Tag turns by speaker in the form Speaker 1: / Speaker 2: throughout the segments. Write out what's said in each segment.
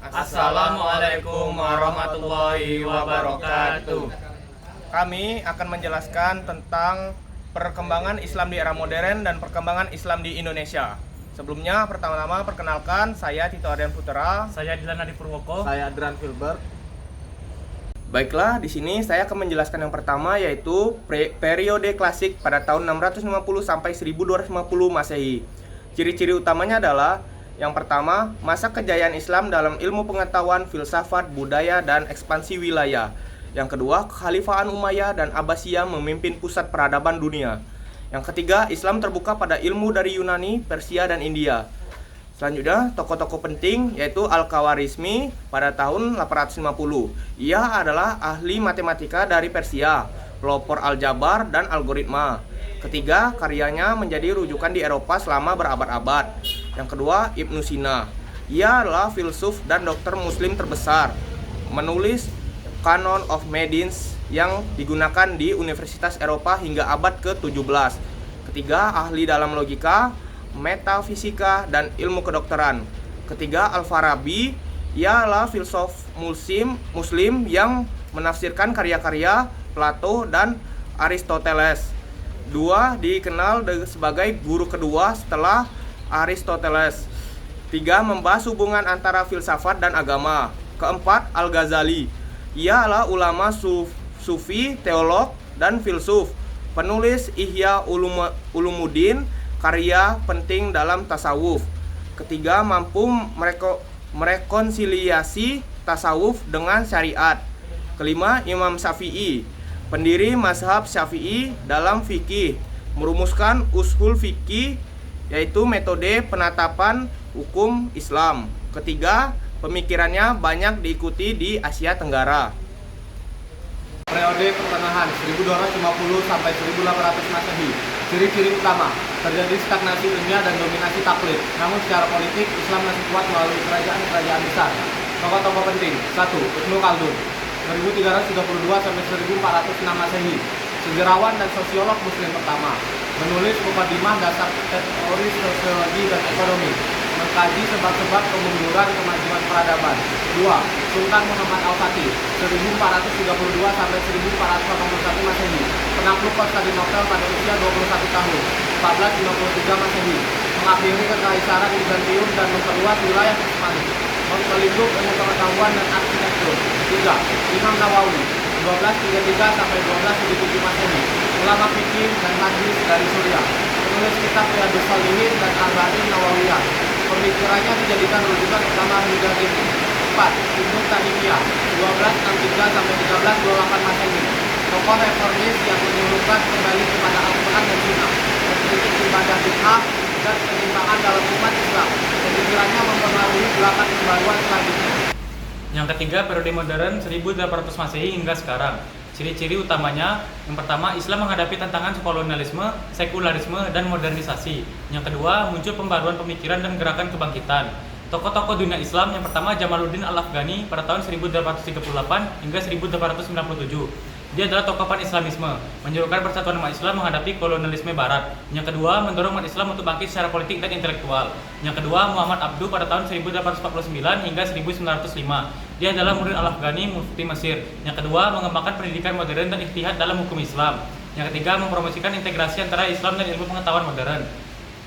Speaker 1: Assalamualaikum warahmatullahi wabarakatuh.
Speaker 2: Kami akan menjelaskan tentang perkembangan Islam di era modern dan perkembangan Islam di Indonesia. Sebelumnya, pertama-tama perkenalkan, saya Tito Ardian Putra.
Speaker 1: Saya Dilan Adi Purwoko.
Speaker 3: Saya Adran Filbert.
Speaker 2: Baiklah, di sini saya akan menjelaskan yang pertama, yaitu periode klasik pada tahun 650 sampai 1250 Masehi. Ciri-ciri utamanya adalah yang pertama, masa kejayaan Islam dalam ilmu pengetahuan, filsafat, budaya, dan ekspansi wilayah. Yang kedua, kekhalifahan Umayyah dan Abbasiyah memimpin pusat peradaban dunia. Yang ketiga, Islam terbuka pada ilmu dari Yunani, Persia, dan India. Selanjutnya, tokoh-tokoh penting yaitu Al-Khawarizmi pada tahun 850. Ia adalah ahli matematika dari Persia, pelopor aljabar dan algoritma. Ketiga, karyanya menjadi rujukan di Eropa selama berabad-abad. Yang kedua, Ibnu Sina. Ia adalah filsuf dan dokter muslim terbesar. Menulis Canon of Medicine yang digunakan di Universitas Eropa hingga abad ke-17. Ketiga, ahli dalam logika, metafisika, dan ilmu kedokteran. Ketiga, Al-Farabi. Ia adalah filsuf muslim yang menafsirkan karya-karya Plato dan Aristoteles. Dua, dikenal sebagai guru kedua setelah Aristoteles. Tiga, membahas hubungan antara filsafat dan agama. Keempat, Al-Ghazali. Ia adalah ulama sufi, teolog, dan filsuf. Penulis Ihya Ulumuddin, karya penting dalam tasawuf. Ketiga, mampu merekonsiliasi tasawuf dengan syariat. Kelima, Imam Syafi'i, pendiri mazhab Syafi'i dalam fikih, merumuskan ushul fikih, yaitu metode penetapan hukum Islam. Ketiga, pemikirannya banyak diikuti di Asia Tenggara.
Speaker 3: Periode pertengahan 1250 sampai 1800 Masehi. Ciri-ciri utama, terjadi stagnasi ilmiah dan dominasi taklid. Namun secara politik, Islam masih kuat melalui kerajaan-kerajaan besar. Tokoh-tokoh penting. 1. Ibnu Khaldun 1332 sampai 1406 Masehi. Sejarawan dan sosiolog muslim pertama. Menulis Muqaddimah dasar teori sosiologi dan ekonomi. Mengkaji sebab-sebab kemunduran kemajuan peradaban. 2. Sultan Muhammad Al-Fatih 1432 sampai 1481 Masehi. Penakluk Konstantinopel pada usia 21 tahun 1453 Masehi. Mengakhiri kekaisaran Bizantium dan memperluas wilayah Utsmani. Melindung ilmu pengetahuan dan arsitektur. 3. Imam Nawawi 1233 sampai 1277 Masehi. Ulama fikih dan hadis dari Suriah. Penulis kitab Riyadhus Shalihin dan Arba'in Nawawiyah. Pemikirannya dijadikan rujukan utama hingga kini. 4. Ibnu Taimiyah 1263 sampai 1328 Masehi. Tokoh reformis yang menyuruhkan kembali kepada Al-Quran dan Sunnah, mengkritik ibadah bid'ah dan penyimpangan dalam umat Islam. Pemikirannya mempengaruhi gerakan pembaruan selanjutnya.
Speaker 1: Yang ketiga, periode modern 1800 Masehi hingga sekarang. Ciri-ciri utamanya, yang pertama, Islam menghadapi tantangan kolonialisme, sekularisme, dan modernisasi. Yang kedua, muncul pembaruan pemikiran dan gerakan kebangkitan. Tokoh-tokoh dunia Islam, yang pertama Jamaluddin Al-Afghani pada tahun 1838 hingga 1897. Dia adalah tokoh pan-Islamisme, menyerukan persatuan umat Islam menghadapi kolonialisme Barat. Yang kedua, mendorong umat Islam untuk bangkit secara politik dan intelektual. Yang kedua, Muhammad Abduh pada tahun 1849 hingga 1905. Dia adalah murid Al-Afghani, mufti Mesir. Yang kedua, mengembangkan pendidikan modern dan ijtihad dalam hukum Islam. Yang ketiga, mempromosikan integrasi antara Islam dan ilmu pengetahuan modern.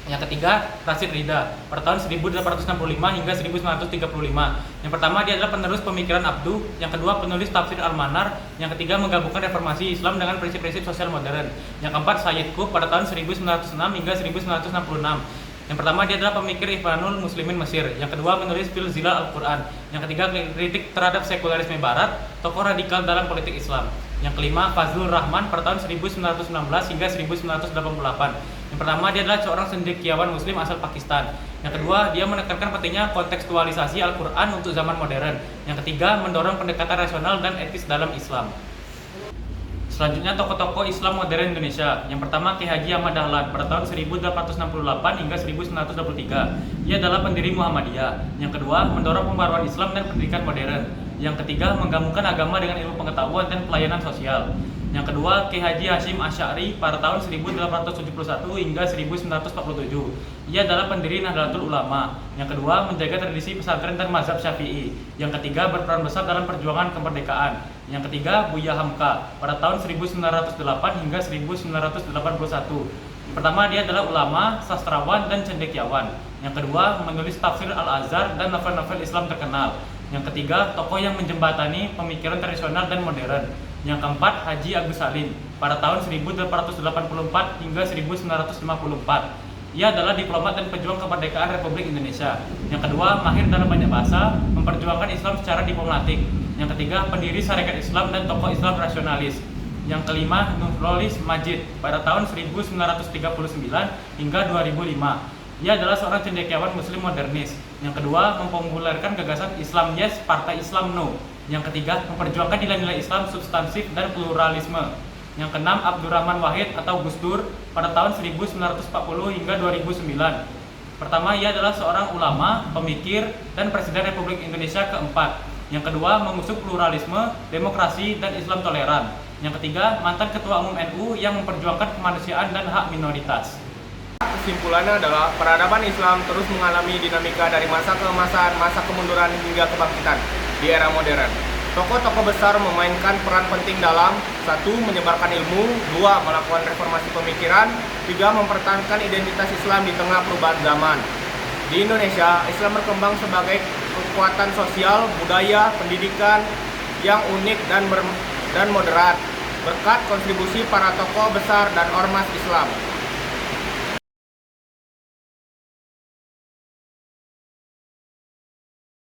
Speaker 1: Yang ketiga, Rashid Ridha pada tahun 1865 hingga 1935. Yang pertama, dia adalah penerus pemikiran Abduh. Yang kedua, penulis tafsir Al-Manar. Yang ketiga, menggabungkan reformasi Islam dengan prinsip-prinsip sosial modern. Yang keempat, Sayyid Qutb pada tahun 1906 hingga 1966. Yang pertama, dia adalah pemikir Ikhwanul Muslimin Mesir. Yang kedua, menulis Fil Zilal Al-Quran. Yang ketiga, kritik terhadap sekularisme Barat, tokoh radikal dalam politik Islam. Yang kelima, Fazlur Rahman pada tahun 1919 hingga 1988. Yang pertama, dia adalah seorang cendekiawan muslim asal Pakistan. Yang kedua, dia menekankan pentingnya kontekstualisasi Al-Quran untuk zaman modern. Yang ketiga, mendorong pendekatan rasional dan etis dalam Islam. Selanjutnya, tokoh-tokoh Islam modern Indonesia. Yang pertama, Ki Haji Ahmad Dahlan pada tahun 1868 hingga 1923. Ia adalah pendiri Muhammadiyah. Yang kedua, mendorong pembaruan Islam dan pendidikan modern. Yang ketiga, menggabungkan agama dengan ilmu pengetahuan dan pelayanan sosial. Yang kedua, Ki Haji Hasyim Asy'ari pada tahun 1871 hingga 1947. Ia adalah pendiri Nahdlatul Ulama. Yang kedua, menjaga tradisi pesantren dan mazhab Syafi'i. Yang ketiga, berperan besar dalam perjuangan kemerdekaan. Yang ketiga, Buya Hamka pada tahun 1908 hingga 1981. Pertama, dia adalah ulama, sastrawan, dan cendekiawan. Yang kedua, menulis tafsir Al-Azhar dan novel-novel Islam terkenal. Yang ketiga, tokoh yang menjembatani pemikiran tradisional dan modern. Yang keempat, Haji Agus Salim pada tahun 1884 hingga 1954. Ia adalah diplomat dan pejuang kemerdekaan Republik Indonesia. Yang kedua, mahir dalam banyak bahasa, memperjuangkan Islam secara diplomatik. Yang ketiga, pendiri Sarekat Islam dan tokoh Islam rasionalis. Yang kelima, Nurholis Majid pada tahun 1939 hingga 2005. Ia adalah seorang cendekiawan muslim modernis. Yang kedua, mempopulerkan gagasan Islam Yes, Partai Islam No. Yang ketiga, memperjuangkan nilai-nilai Islam substansif dan pluralisme. Yang keenam, Abdurrahman Wahid atau Gus Dur pada tahun 1940 hingga 2009. Pertama, ia adalah seorang ulama, pemikir, dan Presiden Republik Indonesia keempat. Yang kedua, mengusung pluralisme, demokrasi, dan Islam toleran. Yang ketiga, mantan Ketua Umum NU yang memperjuangkan kemanusiaan dan hak minoritas.
Speaker 2: Kesimpulannya adalah peradaban Islam terus mengalami dinamika dari masa keemasan, masa kemunduran hingga kebangkitan di era modern. Tokoh-tokoh besar memainkan peran penting dalam 1. Menyebarkan ilmu, 2. Melakukan reformasi pemikiran, 3. Mempertahankan identitas Islam di tengah perubahan zaman. Di Indonesia, Islam berkembang sebagai kekuatan sosial, budaya, pendidikan yang unik dan moderat berkat kontribusi para tokoh besar dan ormas Islam.